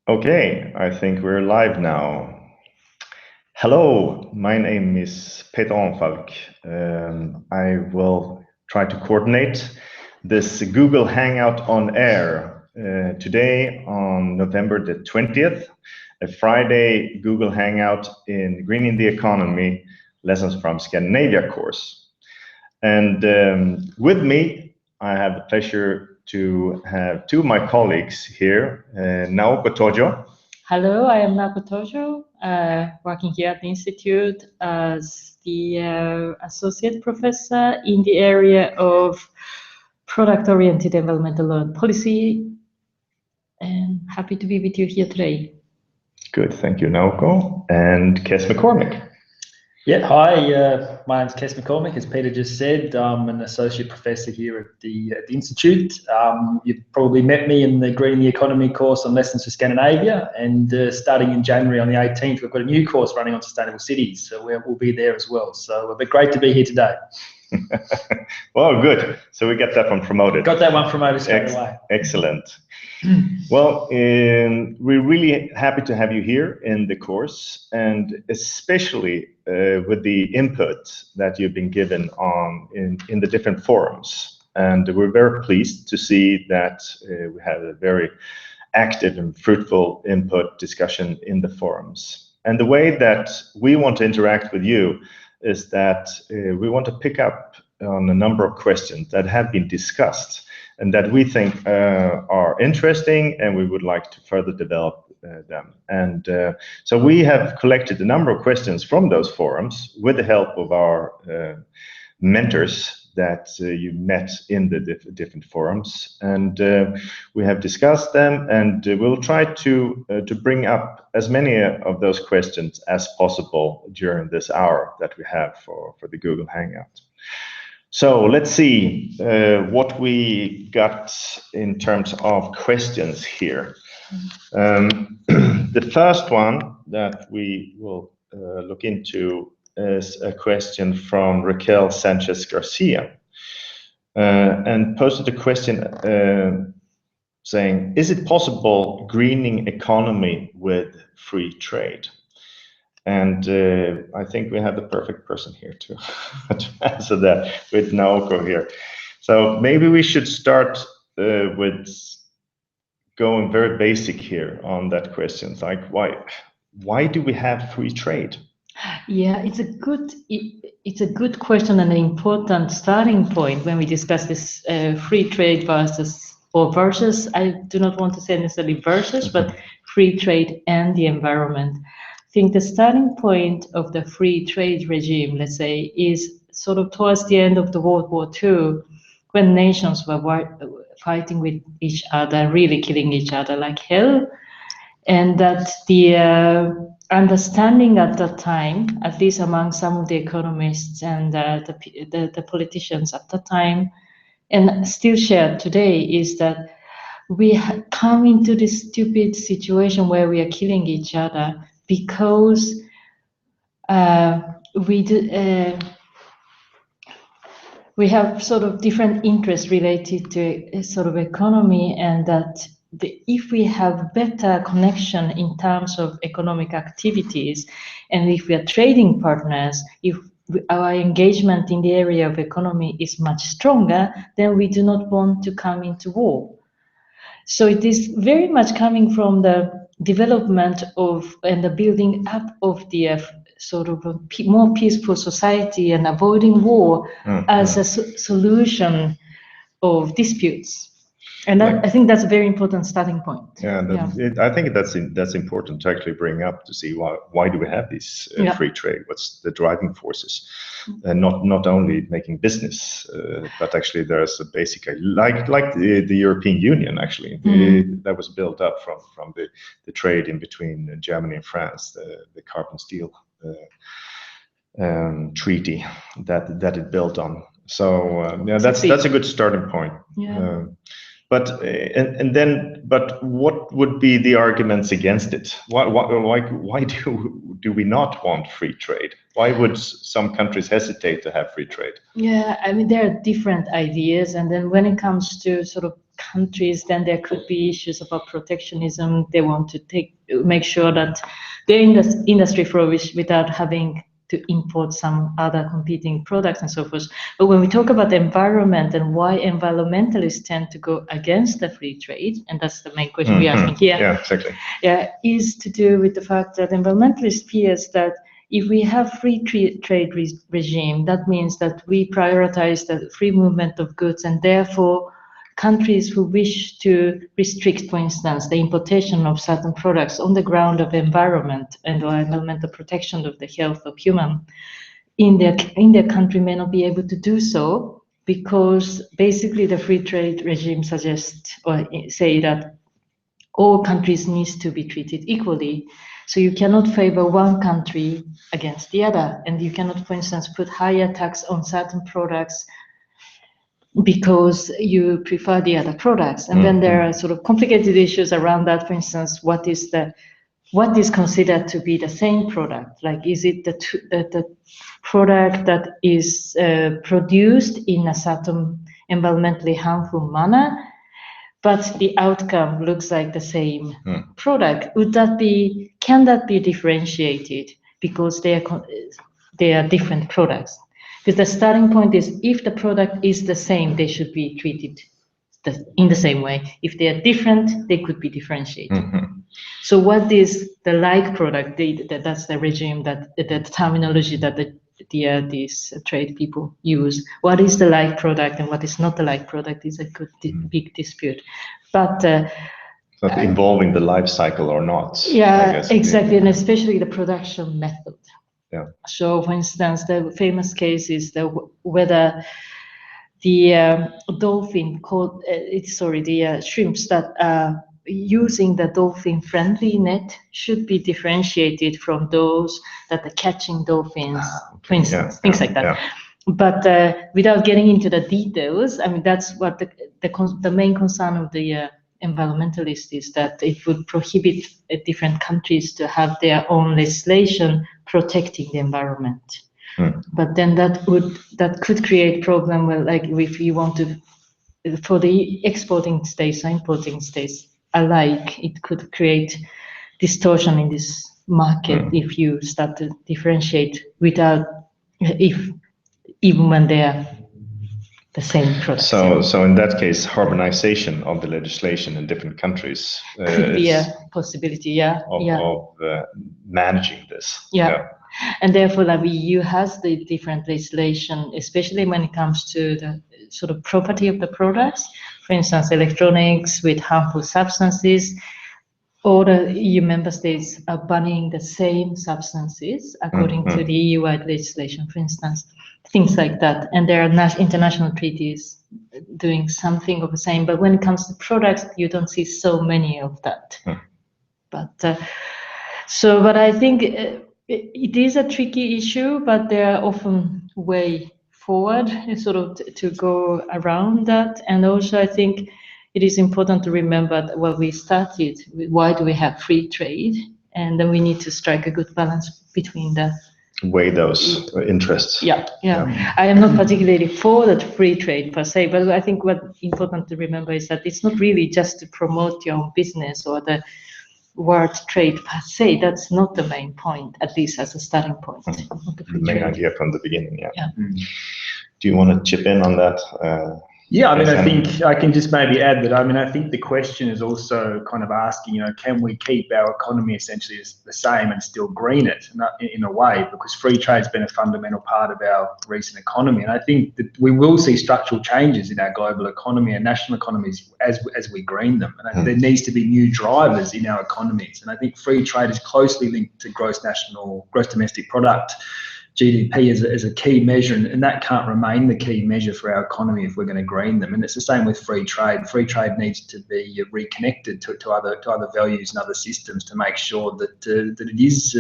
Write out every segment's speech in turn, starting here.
Okay, I think we're live now. Hello, my name is Peter Onfalk. I will try to coordinate this Google Hangout on air today on November the 20th, a Friday Google Hangout in Green the Economy, Lessons from Scandinavia course. And with me, I have the pleasure to have two of my colleagues here, Naoko Tojo. Hello, I am Naoko Tojo, working here at the Institute as the Associate Professor in the area of Product-Oriented Environmental Policy, and happy to be with you here today. Good, thank you, Naoko. And Kes McCormick. Yeah, hi, my name's Kes McCormick. As Peter just said, I'm an associate professor here at the Institute. You've probably met me in the Green the Economy course on Lessons for Scandinavia, and starting in January on the 18th, we've got a new course running on sustainable cities, so we'll be there as well. So, but great to be here today. Well, good. So we get that one promoted. Got that one promoted straight away. Excellent. Well, we're really happy to have you here in the course, and especially with the input that you've been given on in the different forums. And we're very pleased to see that we have a very active and fruitful input discussion in the forums. And the way that we want to interact with you is that we want to pick up on a number of questions that have been discussed and that we think are interesting, and we would like to further develop them. And so we have collected a number of questions from those forums with the help of our mentors that you met in the different forums, and we have discussed them, and we'll try to bring up as many of those questions as possible during this hour that we have for the Google Hangout. So let's see what we got in terms of questions here. The first one that we will look into is a question from Raquel Sanchez Garcia, and posted a question saying, is it possible greening economy with free trade? And I think we have the perfect person here to answer that with Naoko here. So maybe we should start with going very basic here on that question. Like, why do we have free trade? Yeah, it's a good question and an important starting point when we discuss this free trade versus. I do not want to say necessarily versus, but free trade and the environment. I think the starting point of the free trade regime, let's say, is sort of towards the end of the World War II, when nations were fighting with each other, really killing each other like hell, and that the understanding at that time, at least among some of the economists and the politicians at that time, and still shared today, is that we come into this stupid situation where we are killing each other because we have sort of different interests related to sort of economy, and that if we have better connection in terms of economic activities, and if we are trading partners, if our engagement in the area of economy is much stronger, then we do not want to come into war. So it is very much coming from the development of and the building up of the sort of a more peaceful society and avoiding war as a solution of disputes. And I think that's a very important starting point. I think that's important to actually bring up to see why do we have these free trade? What's the driving forces? And not only making business, but actually there's a basic like the European Union actually that was built up from the trade in between Germany and France, the carbon steel treaty that it built on. So that's a good starting point. But but what would be the arguments against it? Why do we not want free trade? Why would some countries hesitate to have free trade? Yeah, I mean, there are different ideas, and then when it comes to sort of countries, then there could be issues about protectionism. They want to make sure that their industry flourishes without having to import some other competing products and so forth. But when we talk about the environment and why environmentalists tend to go against the free trade, and that's the main question we're asking here. Yeah, exactly. Yeah, is to do with the fact that environmentalists fears that if we have free trade regime, that means that we prioritize the free movement of goods, and therefore countries who wish to restrict, for instance, the importation of certain products on the ground of environment and environmental protection of the health of human in their country may not be able to do so, because basically the free trade regime suggests or say that all countries need to be treated equally. So you cannot favor one country against the other, and you cannot, for instance, put higher tax on certain products because you prefer the other products. And then there are sort of complicated issues around that. For instance, what is considered to be the same product? Like, is it the product that is produced in a certain environmentally harmful manner, but the outcome looks like the same product? Can that be differentiated because they are different products? Because the starting point is, if the product is the same, they should be treated in the same way. If they are different, they could be differentiated. So what is the like product? That's the regime, the terminology that these trade people use. What is the like product and what is not the like product is a good big dispute. But involving the life cycle or not. Yeah, I guess. Exactly, and especially the production method. Yeah. So, for instance, the famous case is whether the dolphin the shrimps that are using the dolphin-friendly net should be differentiated from those that are catching dolphins, for instance, things like that. Yeah. But without getting into the details, I mean, that's what the main concern of the environmentalists is, that it would prohibit different countries to have their own legislation protecting the environment. But then that could create problem where, like, if you want to, for the exporting states or importing states alike, it could create distortion in this market if you start to differentiate even when they are the same product. So in that case, harmonization of the legislation in different countries could be a possibility, of managing this. Yeah. And therefore, the EU has the different legislation, especially when it comes to the sort of property of the products. For instance, electronics with harmful substances. All the EU member states are banning the same substances according to the EU-wide legislation, for instance, things like that. And there are international treaties doing something of the same. But when it comes to products, you don't see so many of that. But I think it is a tricky issue, but there are often way forward sort of to go around that. And also, I think it is important to remember that when we started, why do we have free trade? And then we need to strike a good balance between the weigh those interests. Yeah. I am not particularly for that free trade per se, but I think what's important to remember is that it's not really just to promote your own business or the word trade per se. That's not the main point, at least as a starting point. The main idea from the beginning, yeah. Do you want to chip in on that? Yeah, I mean, I think I can just maybe add that, I mean, I think the question is also kind of asking, can we keep our economy essentially as the same and still green it in a way, because free trade's been a fundamental part of our recent economy. And I think that we will see structural changes in our global economy and national economies as we green them. And I think there needs to be new drivers in our economies. And I think free trade is closely linked to gross domestic product GDP as a key measure, and that can't remain the key measure for our economy if we're going to green them. And it's the same with free trade. Free trade needs to be reconnected to other values and other systems to make sure that that it is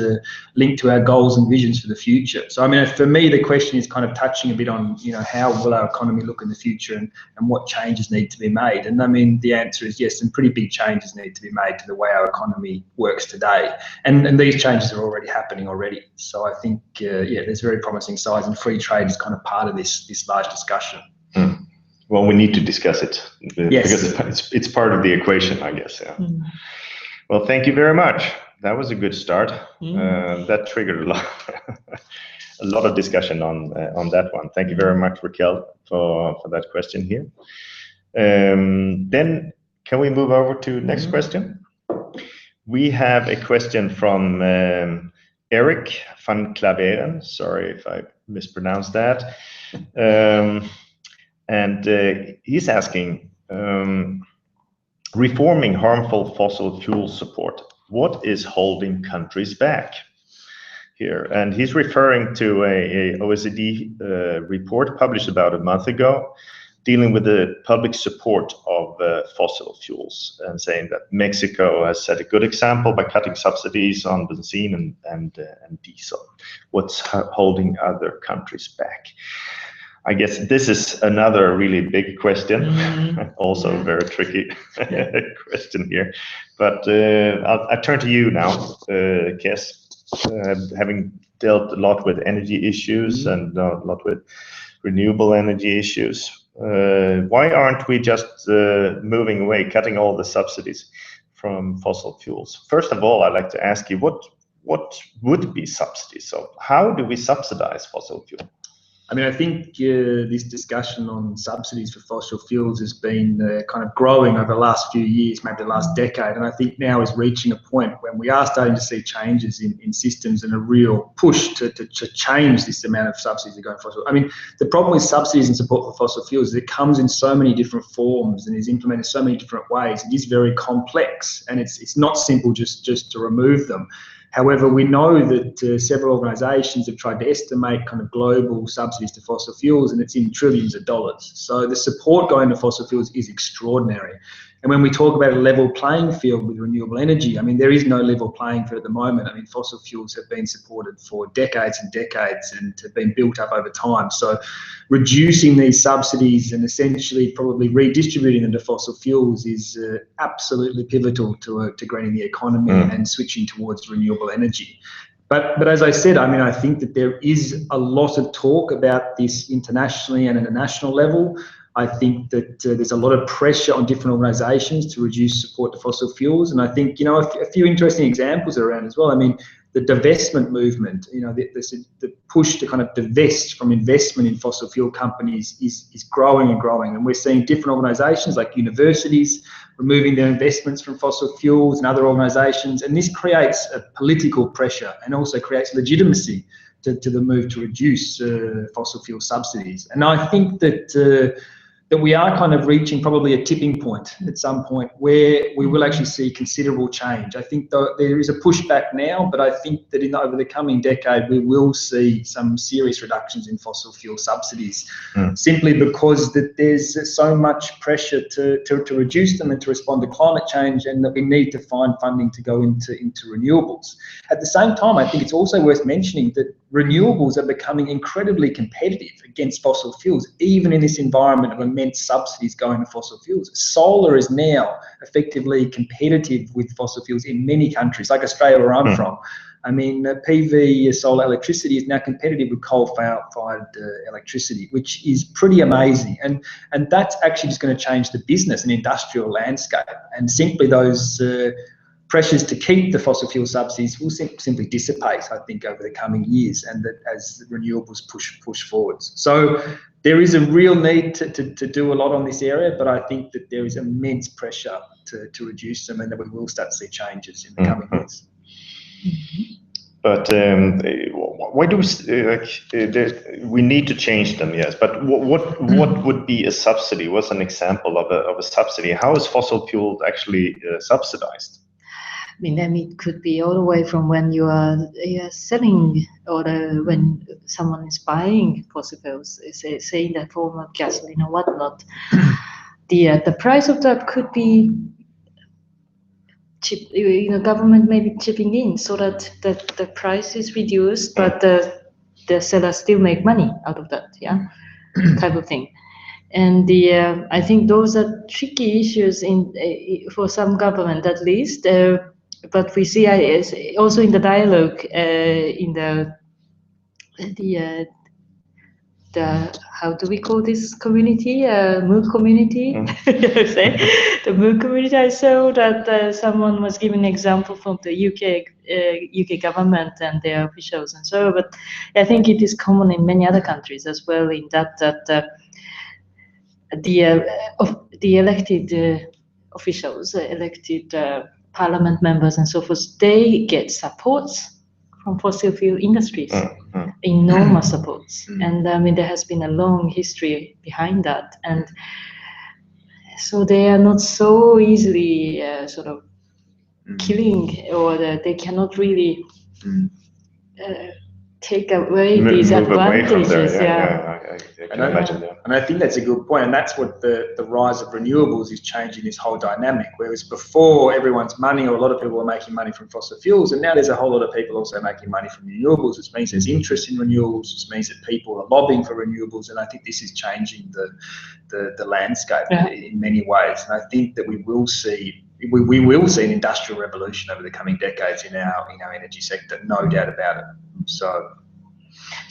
linked to our goals and visions for the future. So I mean, for me, the question is kind of touching a bit on, you know, how will our economy look in the future, and what changes need to be made. And I mean, the answer is yes, some pretty big changes need to be made to the way our economy works today, and these changes are already happening already. So I think yeah, there's very promising signs, and free trade is kind of part of this large discussion. Well, we need to discuss it, yes, because it's part of the equation, I guess. Yeah. Well, thank you very much. That was a good start. That triggered a lot of discussion on that one. Thank you very much, Raquel, for that question here. Then can we move over to next question? We have a question from Eric van Klaveren. Sorry if I mispronounced that. And he's asking, reforming harmful fossil fuel support, what is holding countries back here? And he's referring to a OECD report published about a month ago, dealing with the public support of fossil fuels, and saying that Mexico has set a good example by cutting subsidies on benzene and diesel. What's holding other countries back? I guess this is another really big question, also a very tricky question here. But I'll turn to you now, Kes, having dealt a lot with energy issues and a lot with renewable energy issues. Why aren't we just moving away, cutting all the subsidies from fossil fuels? First of all, I'd like to ask you, what would be subsidies? So how do we subsidize fossil fuel? I mean, I think this discussion on subsidies for fossil fuels has been kind of growing over the last few years, maybe the last decade, and I think now is reaching a point when we are starting to see changes in systems and a real push to change this amount of subsidies that go in fossil. I mean, the problem with subsidies and support for fossil fuels is it comes in so many different forms and is implemented so many different ways. It is very complex, and it's not simple just to remove them. However, we know that several organisations have tried to estimate kind of global subsidies to fossil fuels, and it's in trillions of dollars. So the support going to fossil fuels is extraordinary. And when we talk about a level playing field with renewable energy, I mean, there is no level playing field at the moment. I mean, fossil fuels have been supported for decades and decades and have been built up over time. So reducing these subsidies and essentially probably redistributing them to fossil fuels is absolutely pivotal to greening the economy and switching towards renewable energy. But as I said, I mean, I think that there is a lot of talk about this internationally and at a national level. I think that there's a lot of pressure on different organisations to reduce support to fossil fuels. And I think, you know, a few interesting examples are around as well. I mean, the divestment movement, you know, the push to kind of divest from investment in fossil fuel companies is growing and growing. And we're seeing different organisations like universities removing their investments from fossil fuels and other organisations. And this creates a political pressure and also creates legitimacy to the move to reduce fossil fuel subsidies. And I think that we are kind of reaching probably a tipping point at some point where we will actually see considerable change. I think there is a pushback now, but I think that over the coming decade, we will see some serious reductions in fossil fuel subsidies, simply because that there's so much pressure to reduce them and to respond to climate change, and that we need to find funding to go into renewables. At the same time, I think it's also worth mentioning that renewables are becoming incredibly competitive against fossil fuels, even in this environment of immense subsidies going to fossil fuels. Solar is now effectively competitive with fossil fuels in many countries, like Australia, where I'm from. I mean, PV solar electricity is now competitive with coal-fired electricity, which is pretty amazing. And that's actually just going to change the business and industrial landscape. And simply those pressures to keep the fossil fuel subsidies will simply dissipate, I think, over the coming years, and that as the renewables push forwards. So there is a real need to do a lot on this area, but I think that there is immense pressure to reduce them, and that we will start to see changes in the coming years. But why do we need to change them? Yes, but what would be a subsidy? What's an example of a subsidy? How is fossil fuel actually subsidized? then it could be all the way from when you are selling, or when someone is buying fossil fuels, say in the form of gasoline or whatnot. The price of that could be government maybe chipping in so that the price is reduced, but the sellers still make money out of that, type of thing. And I think those are tricky issues for some government at least. But we see also in the dialogue in the how do we call this community? MOOC community. The MOOC community. I saw that someone was giving an example from the UK government and their officials and so. But I think it is common in many other countries as well. In that the elected officials, elected parliament members and so forth, they get supports from fossil fuel industries, enormous supports. And there has been a long history behind that. And so they are not so easily sort of killing, or they cannot really take away these advantages. I can imagine that. And I think that's a good point, and that's what the rise of renewables is changing this whole dynamic. Whereas before, everyone's money, or a lot of people were making money from fossil fuels, and now there's a whole lot of people also making money from renewables, which means there's interest in renewables, which means that people are lobbying for renewables, and I think this is changing the landscape in many ways. And I think that we will see an industrial revolution over the coming decades in our energy sector, no doubt about it. So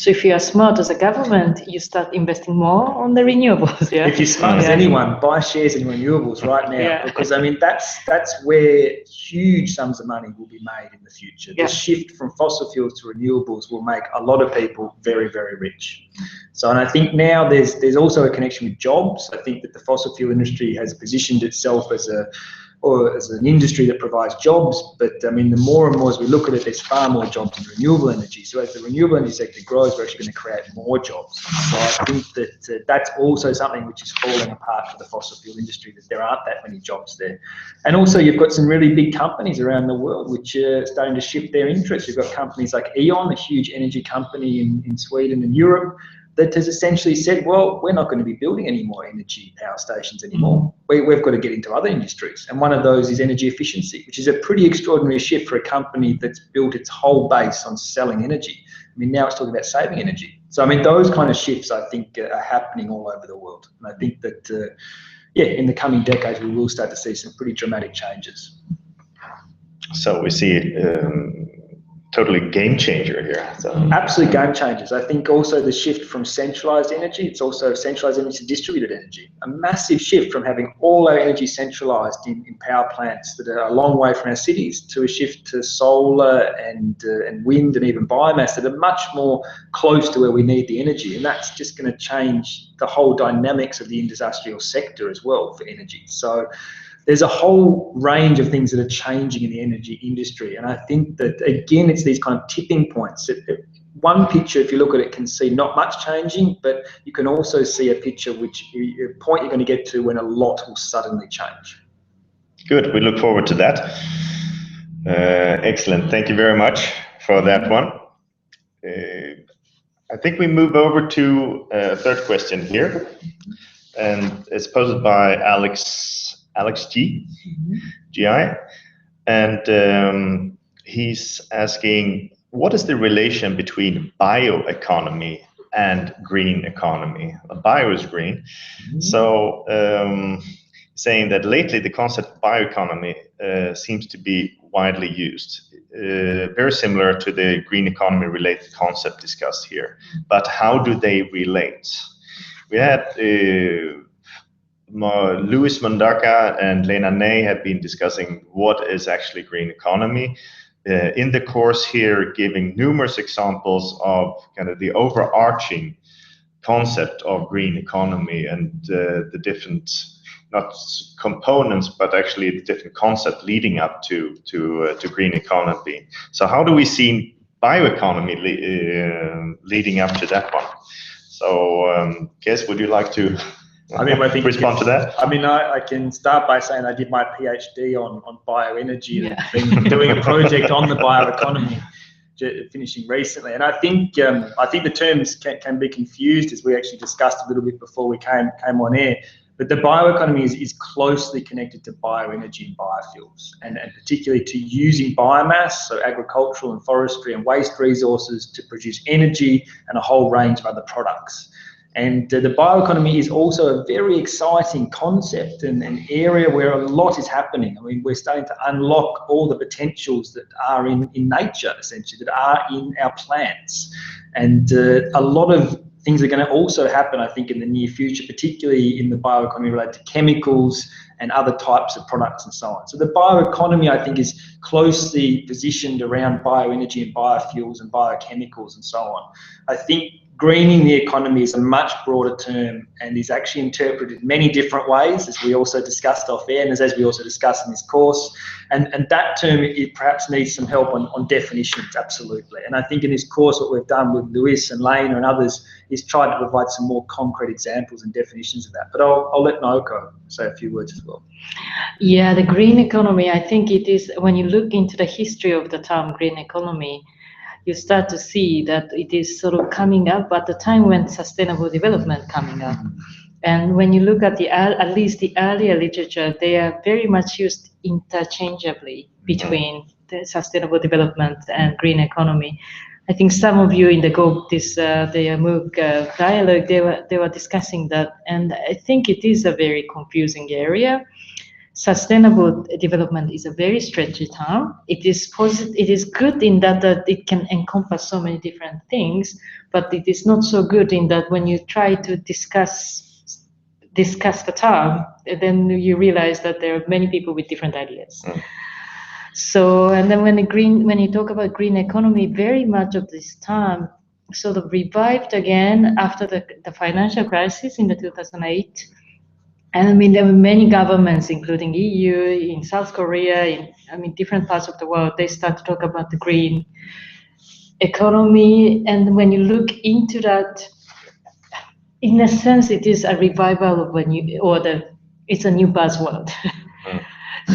if you are smart as a government, you start investing more on the renewables. If you're smart as anyone, buy shares in renewables right now, because that's where huge sums of money will be made in the future. The shift from fossil fuels to renewables will make a lot of people very, very rich. So, and I think now there's also a connection with jobs. I think that the fossil fuel industry has positioned itself as an industry that provides jobs, but the more and more as we look at it, there's far more jobs in renewable energy. So as the renewable energy sector grows, we're actually going to create more jobs. So I think that that's also something which is falling apart for the fossil fuel industry, that there aren't that many jobs there. And also you've got some really big companies around the world which are starting to shift their interests. You've got companies like E.ON, a huge energy company in Sweden and Europe, that has essentially said, well, we're not going to be building any more energy power stations anymore. We've got to get into other industries. And one of those is energy efficiency, which is a pretty extraordinary shift for a company that's built its whole base on selling energy. Now it's talking about saving energy. So, those kind of shifts, I think, are happening all over the world. And I think that, in the coming decades, we will start to see some pretty dramatic changes. So we see totally game changer here. So. Absolute game changers. I think also the shift from centralized energy, it's also centralized energy to distributed energy. A massive shift from having all our energy centralized in power plants that are a long way from our cities, to a shift to solar and wind and even biomass that are much more close to where we need the energy. And that's just going to change the whole dynamics of the industrial sector as well for energy. So there's a whole range of things that are changing in the energy industry. And I think that, again, it's these kind of tipping points. One picture, if you look at it, can see not much changing, but you can also see a picture a point you're going to get to when a lot will suddenly change. Good. We look forward to that. Excellent. Thank you very much for that one. I think we move over to a third question here, and it's posed by Alex G. And he's asking, what is the relation between bioeconomy and green economy? Bio is green. So saying that lately the concept of bioeconomy seems to be widely used, very similar to the green economy related concept discussed here. But how do they relate? We had Luis Mondaka and Lena Ney have been discussing what is actually green economy in the course here, giving numerous examples of kind of the overarching concept of green economy and the different, not components, but actually the different concepts leading up to green economy. So how do we see bioeconomy leading up to that one? So, Kes, would you like to I mean, I think respond to that. I mean, I can start by saying I did my PhD on bioenergy and been doing a project on the bioeconomy, finishing recently. And I think the terms can be confused, as we actually discussed a little bit before we came on air. But the bioeconomy is closely connected to bioenergy and biofuels, and particularly to using biomass, so agricultural and forestry and waste resources, to produce energy and a whole range of other products. And the bioeconomy is also a very exciting concept and an area where a lot is happening. I mean, we're starting to unlock all the potentials that are in nature, essentially, that are in our plants. And a lot of things are going to also happen, I think, in the near future, particularly in the bioeconomy related to chemicals and other types of products and so on. So the bioeconomy, I think, is closely positioned around bioenergy and biofuels and biochemicals and so on. I think greening the economy is a much broader term and is actually interpreted many different ways, as we also discussed off air, and as we also discussed in this course. And that term, it perhaps needs some help on definitions, absolutely. And I think in this course, what we've done with Luis and Lena and others is try to provide some more concrete examples and definitions of that. But I'll let Naoko say a few words as well. Yeah, the green economy, I think it is, when you look into the history of the term green economy, you start to see that it is sort of coming up at the time when sustainable development coming up. And when you look at at least the earlier literature, they are very much used interchangeably between the sustainable development and green economy. I think some of you in the MOOC dialogue, they were discussing that, and I think it is a very confusing area. Sustainable development is a very stretchy term. It is good in that it can encompass so many different things, but it is not so good in that when you try to discuss the term, then you realize that there are many people with different ideas. So, and then when you talk about green economy, very much of this term sort of revived again after the financial crisis in the 2008. And I mean, there were many governments, including EU, in South Korea, different parts of the world, they start to talk about the green economy. And when you look into that, in a sense, it is a revival of it's a new buzzword.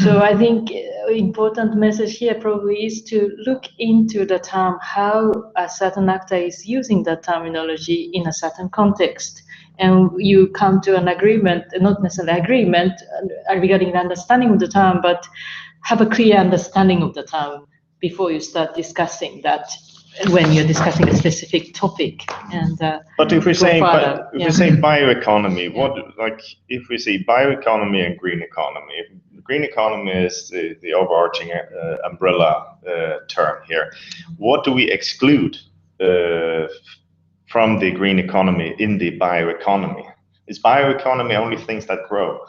So I think important message here probably is to look into the term, how a certain actor is using that terminology in a certain context. And you come to an agreement, not necessarily agreement regarding the understanding of the term, but have a clear understanding of the term before you start discussing that when you're discussing a specific topic. And but if we say bioeconomy, if we say bioeconomy and green economy, green economy is the overarching umbrella term here. What do we exclude from the green economy in the bioeconomy? Is bioeconomy only things that grow?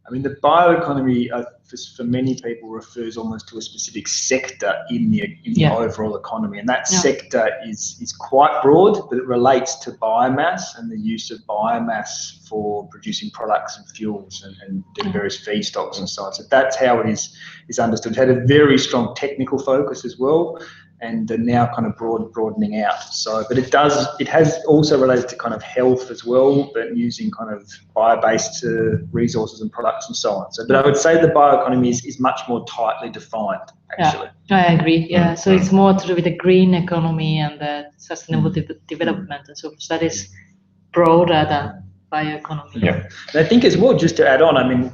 I mean, the bioeconomy for many people refers almost to a specific sector in the overall economy, and that sector is quite broad, but it relates to biomass and the use of biomass for producing products and fuels and various feedstocks and so on. So that's how it is understood. It had a very strong technical focus as well, and now kind of broadening out. So, but it has also related to kind of health as well, but using kind of bio-based resources and products and so on. So, but I would say the bioeconomy is much more tightly defined, actually. Yeah, I agree. Yeah, so it's more to do with the green economy and the sustainable development and so forth. That is broader than bioeconomy. Yeah, and I think as well, just to add on, I mean,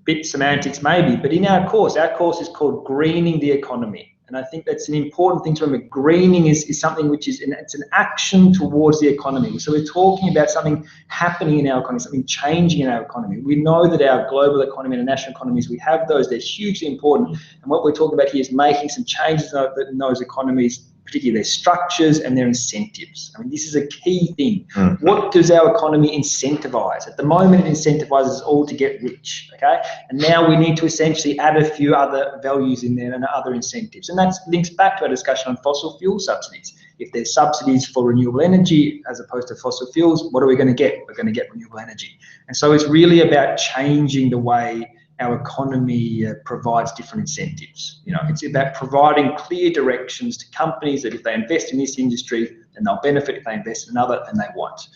bit semantics maybe, but in our course is called Greening the Economy. And I think that's an important thing to remember. Greening is something which it's an action towards the economy. So we're talking about something happening in our economy, something changing in our economy. We know that our global economy and our national economies, we have those, they're hugely important. And what we're talking about here is making some changes in those economies, particularly their structures and their incentives. I mean, this is a key thing. What does our economy incentivize? At the moment, it incentivizes all to get rich, okay? And now we need to essentially add a few other values in there and other incentives. And that links back to our discussion on fossil fuel subsidies. If there's subsidies for renewable energy as opposed to fossil fuels, what are we going to get? We're going to get renewable energy. And so it's really about changing the way our economy provides different incentives. You know, it's about providing clear directions to companies that if they invest in this industry, then they'll benefit. If they invest in another, then they won't.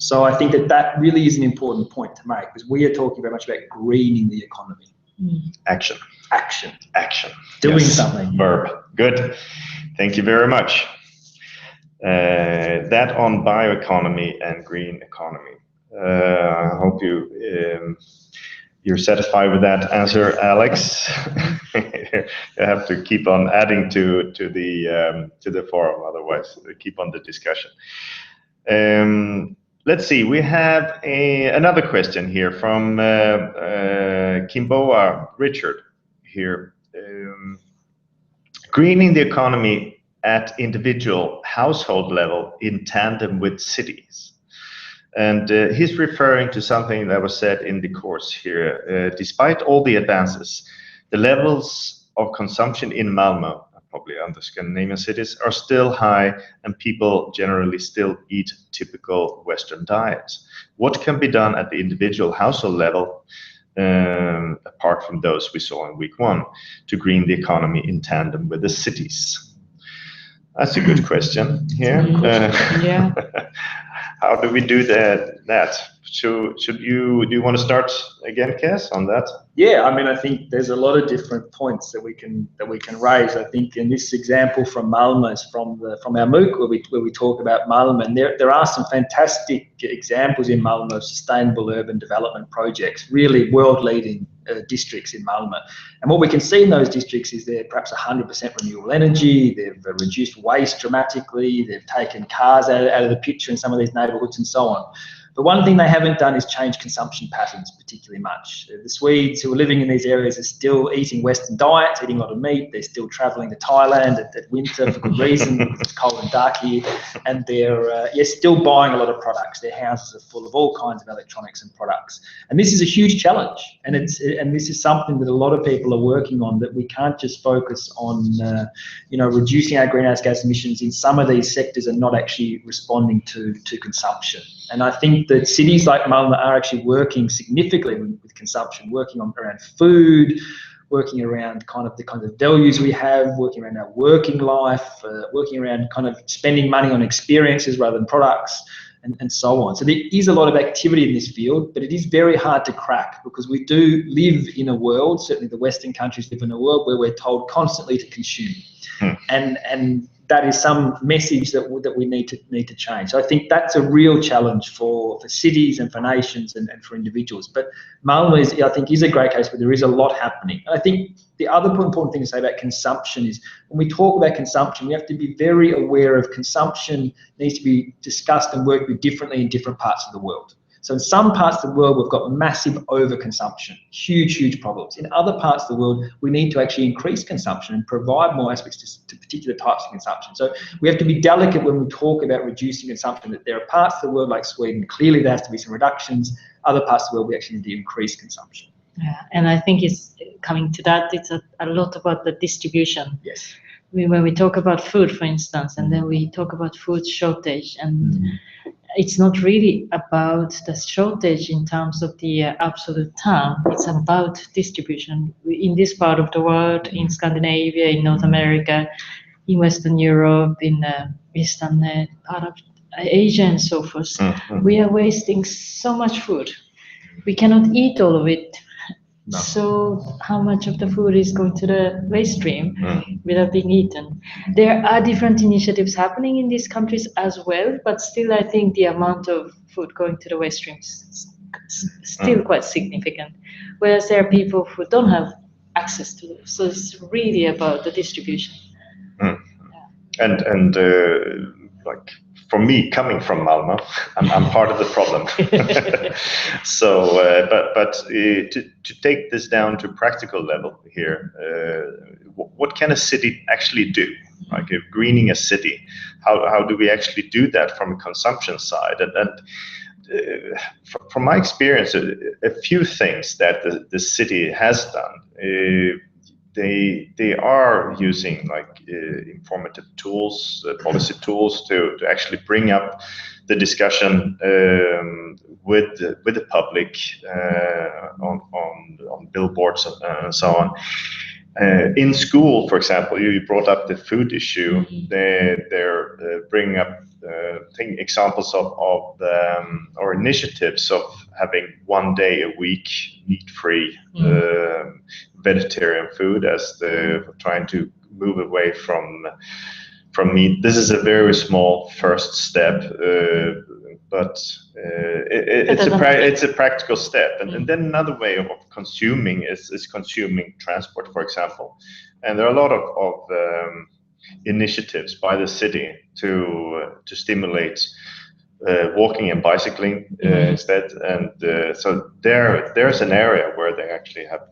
So I think that really is an important point to make, because we are talking very much about greening the economy. Action. Doing Yes. something. Verb. Good. Thank you very much. That on bioeconomy and green economy. I hope you're satisfied with that answer, Alex. You have to keep on adding to the forum, otherwise keep on the discussion. Let's see. We have another question here from Kimboa Richard here. Greening the economy at individual household level in tandem with cities. And he's referring to something that was said in the course here. Despite all the advances, the levels of consumption in Malmö, probably other Scandinavian cities, are still high, and people generally still eat typical Western diets. What can be done at the individual household level, apart from those we saw in week 1, to green the economy in tandem with the cities? That's a good question here. Yeah. How do we do that? Do you want to start again, Kes, on that? Yeah, I mean, I think there's a lot of different points that we can raise. I think in this example from Malmö is from our MOOC where we talk about Malmö, and there are some fantastic examples in Malmö of sustainable urban development projects, really world-leading districts in Malmö. And what we can see in those districts is they're perhaps 100% renewable energy. They've reduced waste dramatically. They've taken cars out of the picture in some of these neighbourhoods and so on. But one thing they haven't done is change consumption patterns particularly much. The Swedes who are living in these areas are still eating Western diets, eating a lot of meat. They're still travelling to Thailand at winter for good reason, because it's cold and dark here. And they're still buying a lot of products. Their houses are full of all kinds of electronics and products. And this is a huge challenge. And this is something that a lot of people are working on, that we can't just focus on reducing our greenhouse gas emissions in some of these sectors and not actually responding to consumption. And I think that cities like Malmö are actually working significantly with consumption, working around food, working around the kind of values we have, working around our working life, working around kind of spending money on experiences rather than products, and so on. So there is a lot of activity in this field, but it is very hard to crack, because we do live in a world, certainly the Western countries live in a world where we're told constantly to consume. And that is some message that we need to change. So I think that's a real challenge for cities and for nations and for individuals. But Malmö is a great case where there is a lot happening. And I think the other important thing to say about consumption is, when we talk about consumption, we have to be very aware of consumption needs to be discussed and worked with differently in different parts of the world. So in some parts of the world, we've got massive overconsumption, huge problems. In other parts of the world, we need to actually increase consumption and provide more aspects to particular types of consumption. So we have to be delicate when we talk about reducing consumption, that there are parts of the world like Sweden, clearly there has to be some reductions. Other parts of the world, we actually need to increase consumption. Yeah, and I think it's coming to that, it's a lot about the distribution. Yes. When we talk about food, for instance, and then we talk about food shortage, and it's not really about the shortage in terms of the absolute term. It's about distribution in this part of the world, in Scandinavia, in North America, in Western Europe, in Eastern part of Asia, and so forth. We are wasting so much food. We cannot eat all of it. No. So how much of the food is going to the waste stream without being eaten? There are different initiatives happening in these countries as well, but still I think the amount of food going to the waste stream is still quite significant. Whereas there are people who don't have access to it. So it's really about the distribution. And like, for me, coming from Malmö, I'm part of the problem. So, but to take this down to practical level here, what can a city actually do? Like, if greening a city, how do we actually do that from a consumption side? And from my experience, a few things that the city has done. They are using informative tools, policy tools to actually bring up the discussion with the public on billboards and so on. In school, for example, you brought up the food issue. They're bringing up examples of or initiatives of having 1 day a week meat-free vegetarian food, as they're trying to move away from meat. This is a very small first step, but it's a practical step. And then another way of consuming is consuming transport, for example. And there are a lot of initiatives by the city to stimulate walking and bicycling instead. And so there's an area where they actually have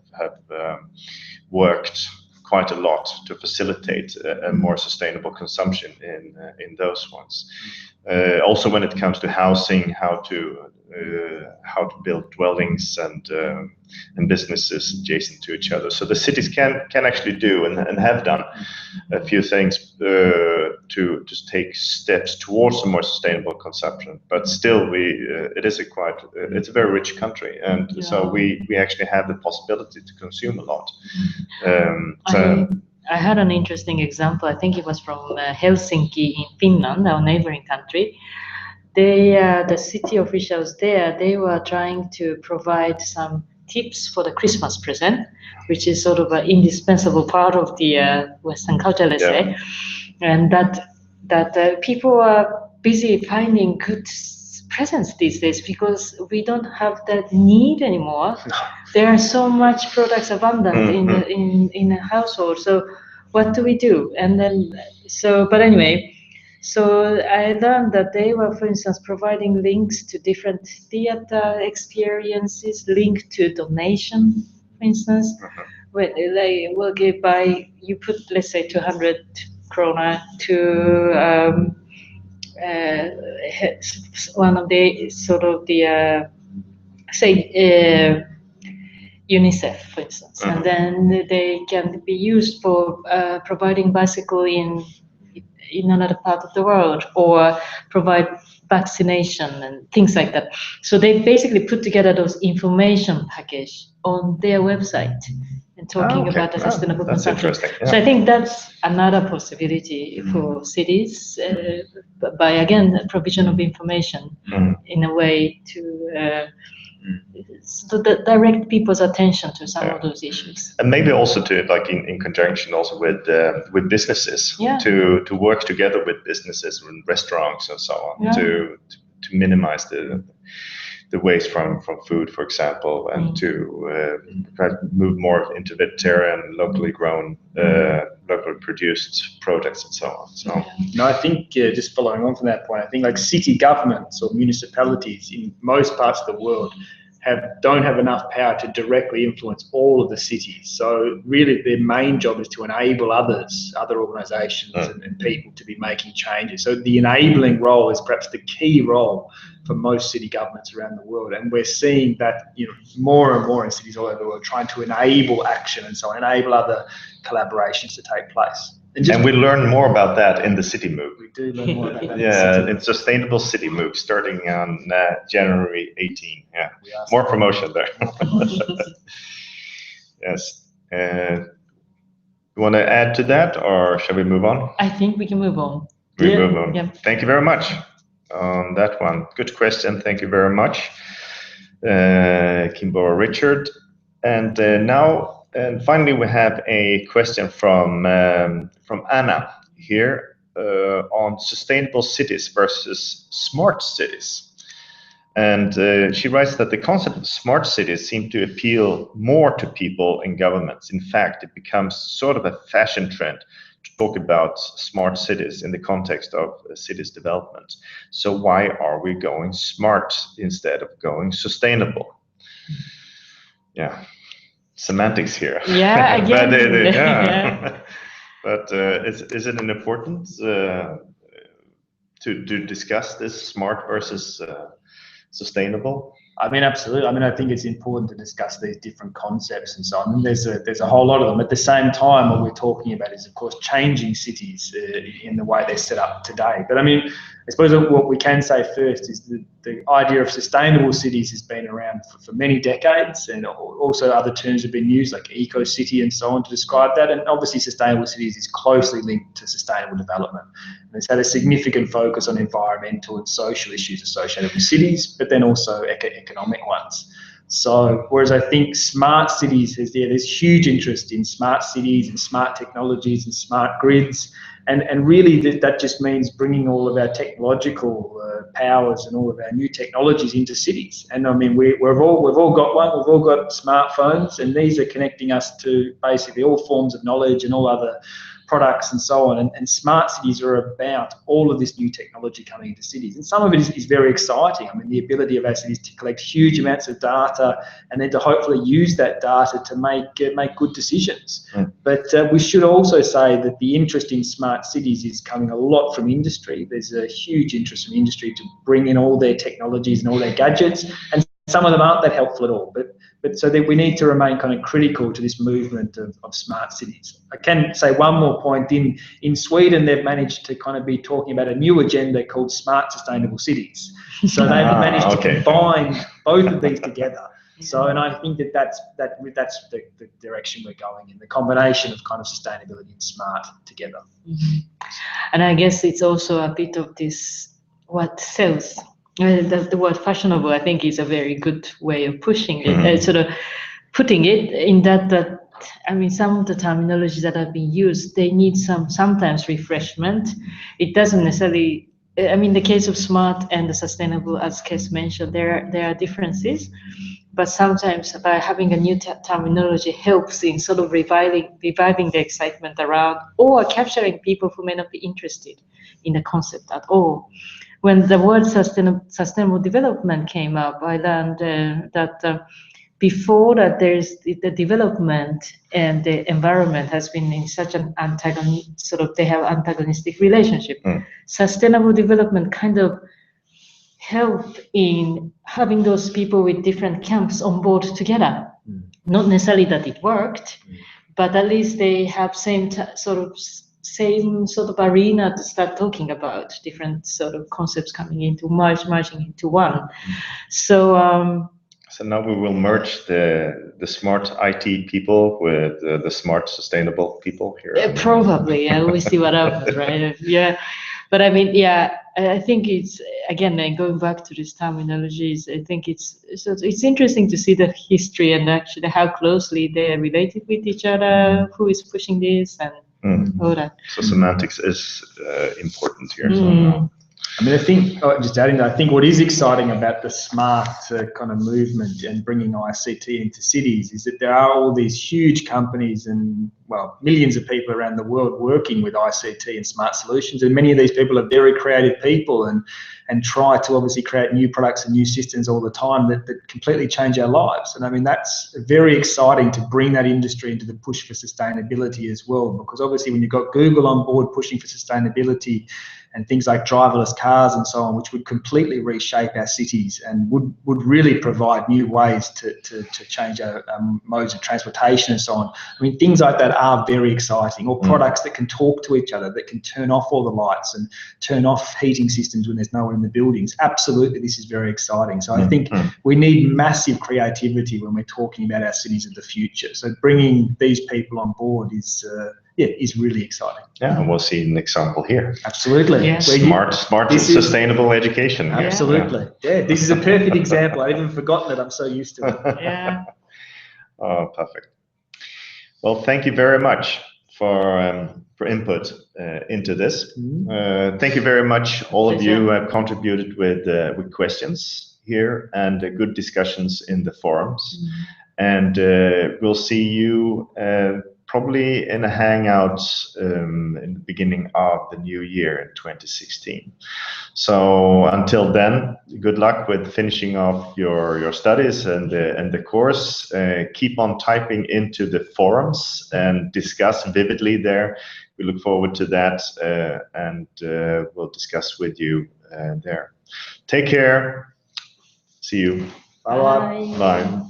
worked quite a lot to facilitate a more sustainable consumption in those ones. Also, when it comes to housing, how to build dwellings and businesses adjacent to each other. So the cities can actually do and have done a few things to just take steps towards a more sustainable consumption. But still, it's a very rich country, and so we actually have the possibility to consume a lot. I had an interesting example. I think it was from Helsinki in Finland, our neighboring country. The city officials there, they were trying to provide some tips for the Christmas present, which is sort of an indispensable part of the Western culture, let's say, and that people are busy finding good presents these days because we don't have that need anymore. There are so much products abundant in a household. So what do we do? And then but anyway. So I learned that they were, for instance, providing links to different theater experiences, linked to donation, for instance. When they will give you put, let's say, 200 krona to one of the sort of the, UNICEF, for instance, and then they can be used for providing bicycle in another part of the world, or provide vaccination and things like that. So they basically put together those information package on their website and talking about the sustainable consumption. So I think that's another possibility for cities by, again, provision of information in a way to direct people's attention to some of those issues, and maybe also to, like, in conjunction also with businesses, to work together with businesses and restaurants and so on, to minimize the waste from food, for example, and to try to move more into vegetarian, locally grown, locally produced products and so on. So no, I think just following on from that point, I think like city governments or municipalities in most parts of the world don't have enough power to directly influence all of the cities. So really their main job is to enable other organisations and people to be making changes. So the enabling role is perhaps the key role for most city governments around the world. And we're seeing that, more and more in cities all over the world, trying to enable action and so on, enable other collaborations to take place. And we learn more about that in the City MOOC. We do learn more about that. In Sustainable City MOOC, starting on January 18. Yeah, more promotion there. Yes. You want to add to that, or shall we move on? I think we can move on. Move on. Yeah. Thank you very much on that one. Good question. Thank you very much, Kimbo Richard. And now. And finally, we have a question from Anna here on sustainable cities versus smart cities. And she writes that the concept of smart cities seem to appeal more to people and governments. In fact, it becomes sort of a fashion trend to talk about smart cities in the context of cities development. So why are we going smart instead of going sustainable? Yeah. Semantics here. Yeah, again. But is it an important to discuss this smart versus sustainable? I mean, absolutely. I mean, I think it's important to discuss these different concepts and so on. And there's a whole lot of them. At the same time, what we're talking about is, of course, changing cities in the way they're set up today. But I mean, I suppose what we can say first is that the idea of sustainable cities has been around for many decades, and also other terms have been used like eco-city and so on to describe that. And obviously sustainable cities is closely linked to sustainable development. And it's had a significant focus on environmental and social issues associated with cities, but then also economic ones. So whereas I think smart cities, there's huge interest in smart cities and smart technologies and smart grids. And really that just means bringing all of our technological powers and all of our new technologies into cities. And I mean, we've all got one. We've all got smartphones, and these are connecting us to basically all forms of knowledge and all other products and so on. And smart cities are about all of this new technology coming into cities. And some of it is very exciting. I mean, the ability of our cities to collect huge amounts of data and then to hopefully use that data to make good decisions. But we should also say that the interest in smart cities is coming a lot from industry. There's a huge interest from industry to bring in all their technologies and all their gadgets, and some of them aren't that helpful at all. But so that we need to remain kind of critical to this movement of smart cities. I can say one more point. In Sweden, they've managed to kind of be talking about a new agenda called smart sustainable cities. So they've managed to combine both of these together. So, and I think that's the direction we're going in, the combination of kind of sustainability and smart together. And I guess it's also a bit of this, what sells. The word fashionable, I think, is a very good way of pushing it, sort of putting it in that I mean, some of the terminologies that have been used, they need sometimes refreshment. It doesn't necessarily, I mean, the case of smart and the sustainable, as Kes mentioned, there are differences, but sometimes by having a new terminology helps in sort of reviving the excitement around, or capturing people who may not be interested in the concept at all. When the word sustainable development came up, I learned that before that, there's the development and the environment has been in such an they have antagonistic relationship. Sustainable development kind of helped in having those people with different camps on board together. Not necessarily that it worked, but at least they have same sort of arena to start talking about different sort of concepts coming into merging into one. So now we will merge the smart IT people with the smart sustainable people here. Probably, we'll see what happens, right? Yeah, but I mean, yeah, I think it's, again, going back to these terminologies, I think it's interesting to see the history and actually how closely they are related with each other, who is pushing this and all that. So semantics is important here. I mean, I think, just adding that, I think what is exciting about the smart kind of movement and bringing ICT into cities is that there are all these huge companies and, well, millions of people around the world working with ICT and smart solutions. And many of these people are very creative people and try to obviously create new products and new systems all the time that completely change our lives. And I mean, that's very exciting to bring that industry into the push for sustainability as well, because obviously when you've got Google on board pushing for sustainability and things like driverless cars and so on, which would completely reshape our cities and would really provide new ways to change our modes of transportation and so on. I mean, things like that are very exciting, or products that can talk to each other, that can turn off all the lights and turn off heating systems when there's no one in the buildings. Absolutely, this is very exciting. So I think we need massive creativity when we're talking about our cities of the future. So bringing these people on board is really exciting. Yeah, we'll see an example here. Absolutely. Yeah. Smart and sustainable education. Absolutely. Yeah, this is a perfect example. I'd even forgotten it. I'm so used to it. Yeah. Oh, perfect. Well, thank you very much for input into this. Thank you very much, all of you who have contributed with questions here and good discussions in the forums. And we'll see you probably in a hangout in the beginning of the new year in 2016. So until then, good luck with finishing off your studies and the course. Keep on typing into the forums and discuss vividly there. We look forward to that, and we'll discuss with you there. Take care. See you. Bye-bye. Bye.